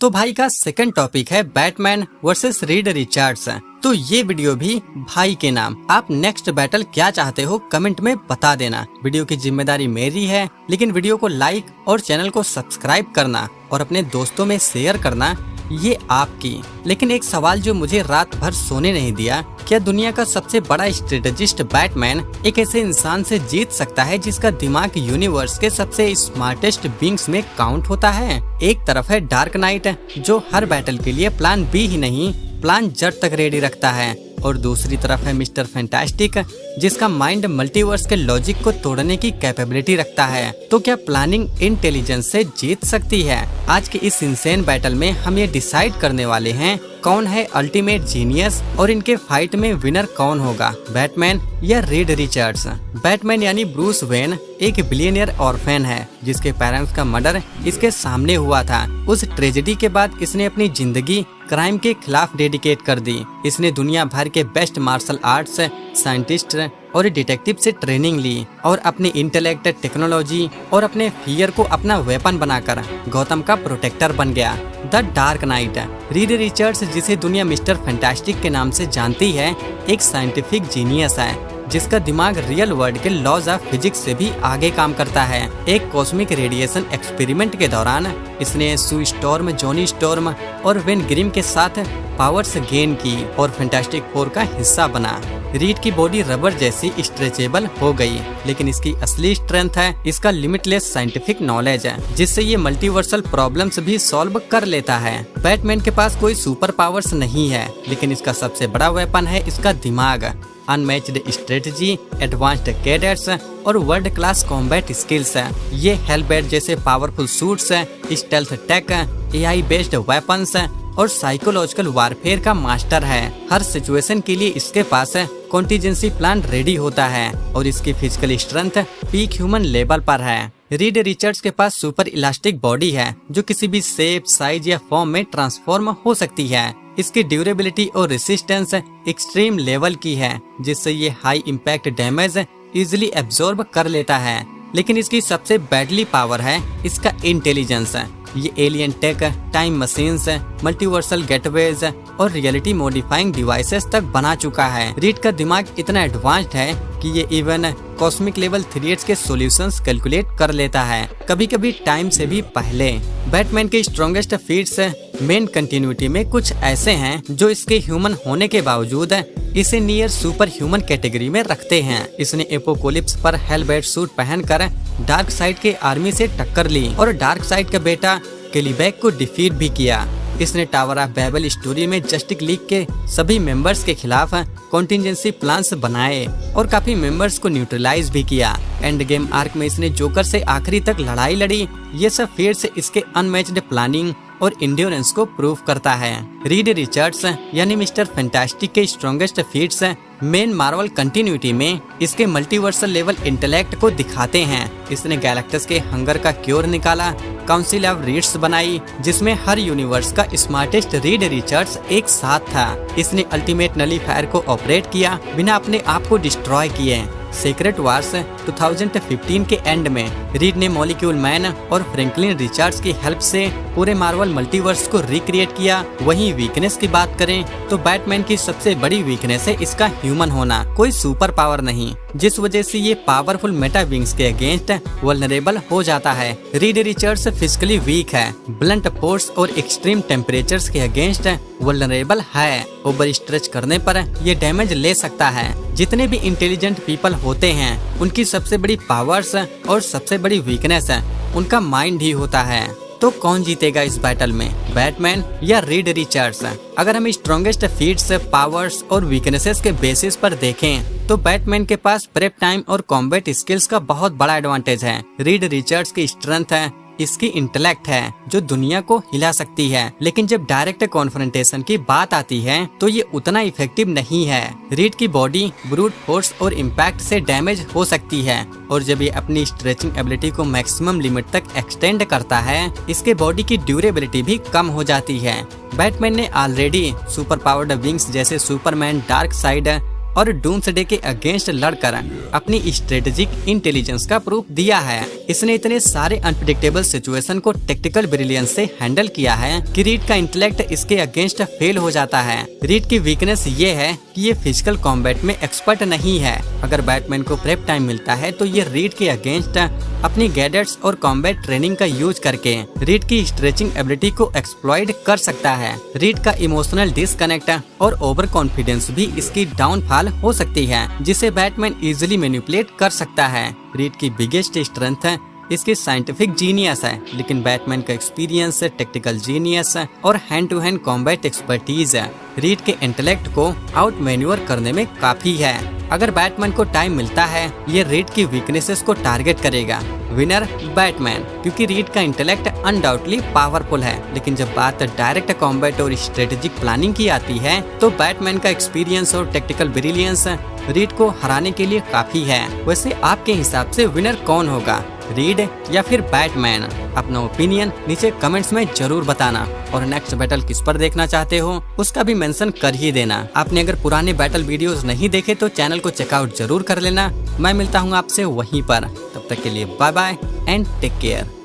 तो भाई का सेकंड टॉपिक है बैटमैन वर्सेस रीड रिचर्ड्स। तो ये वीडियो भी भाई के नाम। आप नेक्स्ट बैटल क्या चाहते हो कमेंट में बता देना। वीडियो की जिम्मेदारी मेरी है, लेकिन वीडियो को लाइक और चैनल को सब्सक्राइब करना और अपने दोस्तों में शेयर करना ये आपकी। लेकिन एक सवाल जो मुझे रात भर सोने नहीं दिया, क्या दुनिया का सबसे बड़ा स्ट्रेटेजिस्ट बैटमैन एक ऐसे इंसान से जीत सकता है जिसका दिमाग यूनिवर्स के सबसे स्मार्टेस्ट बीइंग्स में काउंट होता है? एक तरफ है डार्क नाइट जो हर बैटल के लिए प्लान बी ही नहीं प्लान जेड तक रेडी रखता है, और दूसरी तरफ है मिस्टर फैंटास्टिक जिसका माइंड मल्टीवर्स के लॉजिक को तोड़ने की कैपेबिलिटी रखता है। तो क्या प्लानिंग इंटेलिजेंस से जीत सकती है? आज के इस इंसेन बैटल में हम ये डिसाइड करने वाले हैं कौन है अल्टीमेट जीनियस और इनके फाइट में विनर कौन होगा, बैटमैन या रीड रिचर्ड्स। बैटमैन यानी ब्रूस वेन एक बिलियनियर ऑर्फेन है जिसके पेरेंट्स का मर्डर इसके सामने हुआ था। उस ट्रेजेडी के बाद इसने अपनी जिंदगी क्राइम के खिलाफ डेडिकेट कर दी। इसने दुनिया भर के बेस्ट मार्शल आर्ट्स साइंटिस्ट और डिटेक्टिव से ट्रेनिंग ली और अपने इंटेलेक्ट, टेक्नोलॉजी और अपने फियर को अपना वेपन बनाकर गौतम का प्रोटेक्टर बन गया। The dark night. Reed Richards जिसे दुनिया मिस्टर फैंटास्टिक के नाम से जानती है, एक साइंटिफिक जीनियस है जिसका दिमाग रियल वर्ल्ड के लॉज ऑफ फिजिक्स से भी आगे काम करता है। एक कॉस्मिक रेडिएशन एक्सपेरिमेंट के दौरान इसने सू स्टॉर्म, जॉनी स्टॉर्म और वेन ग्रिम के साथ पावर्स गेन की और फैंटास्टिक फोर का हिस्सा बना। रीड की बॉडी रबर जैसी स्ट्रेचेबल हो गई, लेकिन इसकी असली स्ट्रेंथ है इसका लिमिटलेस साइंटिफिक नॉलेज है जिससे ये मल्टीवर्सल प्रॉब्लम्स भी सॉल्व कर लेता है। बैटमैन के पास कोई सुपर पावर्स नहीं है, लेकिन इसका सबसे बड़ा वेपन है इसका दिमाग। अनमैच्ड स्ट्रेटजी, एडवांस्ड कैडेट्स और वर्ल्ड क्लास कॉम्बैट स्किल्स है। ये हेलबैट जैसे powerful suits, stealth tech, AI based weapons और साइकोलॉजिकल वारफेयर का मास्टर है। हर सिचुएशन के लिए इसके पास कॉन्टीजेंसी प्लान रेडी होता है और इसकी physical strength peak human level पर है। रीड रिचर्ड्स के पास सुपर इलास्टिक बॉडी है जो किसी भी शेप, साइज या फॉर्म में ट्रांसफॉर्म हो सकती है। इसकी ड्यूरेबिलिटी और रेसिस्टेंस एक्सट्रीम लेवल की है जिससे ये high impact damage easily absorb कर लेता है। लेकिन इसकी सबसे बैडली पावर है इसका इंटेलिजेंस। ये alien take, time machines, multiversal gateways और रियलिटी मॉडिफाइंग डिवाइसेस तक बना चुका है। रीड का दिमाग इतना एडवांस्ड है कि ये इवन कॉस्मिक लेवल थ्रेड्स के सॉल्यूशंस कैलकुलेट कर लेता है, कभी कभी टाइम से भी पहले। बैटमैन के स्ट्रॉन्गेस्ट फीट्स मेन कंटिन्यूटी में कुछ ऐसे हैं जो इसके ह्यूमन होने के बावजूद इसे नियर सुपर ह्यूमन कैटेगरी में रखते हैं। इसने एपोकोलिप्स पर हेलबैट सूट पहनकर डार्क साइड के आर्मी से टक्कर ली और डार्क साइड का बेटा केलीबैग को डिफीट भी किया। इसने टावर ऑफ बैबल स्टोरी में जस्टिस लीग के सभी मेंबर्स के खिलाफ कॉन्टिजेंसी प्लान्स बनाए और काफी मेंबर्स को न्यूट्रलाइज भी किया। एंड गेम आर्क में इसने जोकर से आखिरी तक लड़ाई लड़ी। ये सब फिर से इसके अनमैच्ड प्लानिंग और इंड्योरेंस को प्रूव करता है। रीड रिचर्ड्स यानी मिस्टर फैंटास्टिक के strongest feats main Marvel continuity में इसके मल्टीवर्सल लेवल इंटेलेक्ट को दिखाते हैं। इसने गैलेक्टस के हंगर का क्योर निकाला, काउंसिल ऑफ रीड्स बनाई जिसमें हर यूनिवर्स का स्मार्टेस्ट रीड रिचर्ड्स एक साथ था। इसने अल्टीमेट नलीफायर को ऑपरेट किया बिना अपने आप को डिस्ट्रॉय किए। सीक्रेट वार्स 2015 के एंड में रीड ने मॉलिक्यूल मैन और फ्रैंकलिन रिचर्ड्स की हेल्प से पूरे मार्वल मल्टीवर्स को रिक्रिएट किया। वहीं वीकनेस की बात करें तो बैटमैन की सबसे बड़ी वीकनेस है इसका ह्यूमन होना, कोई सुपर पावर नहीं, जिस वजह से ये पावरफुल मेटा विंग्स के अगेंस्ट वल्नरेबल हो जाता है। रीड रिचर्ड्स फिजिकली वीक है, ब्लंट फोर्स और एक्सट्रीम टेम्परेचर्स के अगेंस्ट वल्नरेबल है। ओवर स्ट्रेच करने पर ये डैमेज ले सकता है। जितने भी इंटेलिजेंट पीपल होते हैं उनकी सबसे बड़ी पावर्स और सबसे बड़ी वीकनेस उनका माइंड ही होता है। तो कौन जीतेगा इस बैटल में, बैटमैन या रीड रिचर्ड्स? अगर हम स्ट्रॉन्गेस्ट फीट्स, पावर्स और वीकनेसेस के बेसिस पर देखें तो बैटमैन के पास प्रेप टाइम और कॉम्बैट स्किल्स का बहुत बड़ा एडवांटेज है। रीड रिचर्ड्स की स्ट्रेंथ है इसकी इंटेलेक्ट है जो दुनिया को हिला सकती है, लेकिन जब डायरेक्ट कॉन्फ्रंटेशन की बात आती है तो ये उतना इफेक्टिव नहीं है। रीड की बॉडी ब्रूट फोर्स और इम्पैक्ट से डैमेज हो सकती है और जब ये अपनी स्ट्रेचिंग एबिलिटी को मैक्सिमम लिमिट तक एक्सटेंड करता है इसके बॉडी की ड्यूरेबिलिटी भी कम हो जाती है। बैटमैन ने ऑलरेडी सुपर पावर्ड विंग्स जैसे सुपरमैन, डार्क साइड और डूम्सडे के अगेंस्ट लड़कर अपनी स्ट्रेटेजिक इंटेलिजेंस का प्रूफ दिया है। इसने इतने सारे अनप्रेडिक्टेबल सिचुएशन को टैक्टिकल ब्रिलियंस से हैंडल किया है कि रीड का इंटेलेक्ट इसके अगेंस्ट फेल हो जाता है। रीड की वीकनेस ये है कि ये फिजिकल कॉम्बैट में एक्सपर्ट नहीं है। अगर बैटमैन को प्रेप टाइम मिलता है तो ये रीड के अगेंस्ट अपनी गैजेट्स और कॉम्बैट ट्रेनिंग का यूज करके रीड की स्ट्रेचिंग एबिलिटी को एक्सप्लॉइट कर सकता है। रीड का इमोशनल डिस्कनेक्ट और ओवर कॉन्फिडेंस भी इसकी डाउनफॉल हो सकती है, जिसे बैटमैन इजीली मैनिपुलेट कर सकता है। रीड की बिगेस्ट स्ट्रेंथ इसकी साइंटिफिक जीनियस है, लेकिन बैटमैन का एक्सपीरियंस, टेक्टिकल जीनियस और hand to hand combat expertise Reed के इंटेलेक्ट को आउट मैन्यूअर करने में काफी है। अगर बैटमैन को टाइम मिलता है, ये रीड की वीकनेसेस को टारगेट करेगा। विनर बैटमैन, क्योंकि रीड का इंटेलेक्ट अनडाउटली पावरफुल है, लेकिन जब बात डायरेक्ट कॉम्बैट और स्ट्रेटेजिक प्लानिंग की आती है तो बैटमैन का एक्सपीरियंस और टेक्टिकल ब्रिलियंस रीड को हराने के लिए काफी है। वैसे आपके हिसाब से विनर कौन होगा, रीड या फिर बैटमैन? अपना ओपिनियन नीचे कमेंट्स में जरूर बताना, और नेक्स्ट बैटल किस पर देखना चाहते हो उसका भी मेंशन कर ही देना। आपने अगर पुराने बैटल वीडियोस नहीं देखे तो चैनल को चेकआउट जरूर कर लेना। मैं मिलता हूँ आपसे वहीं पर, तब तक के लिए bye bye and take care.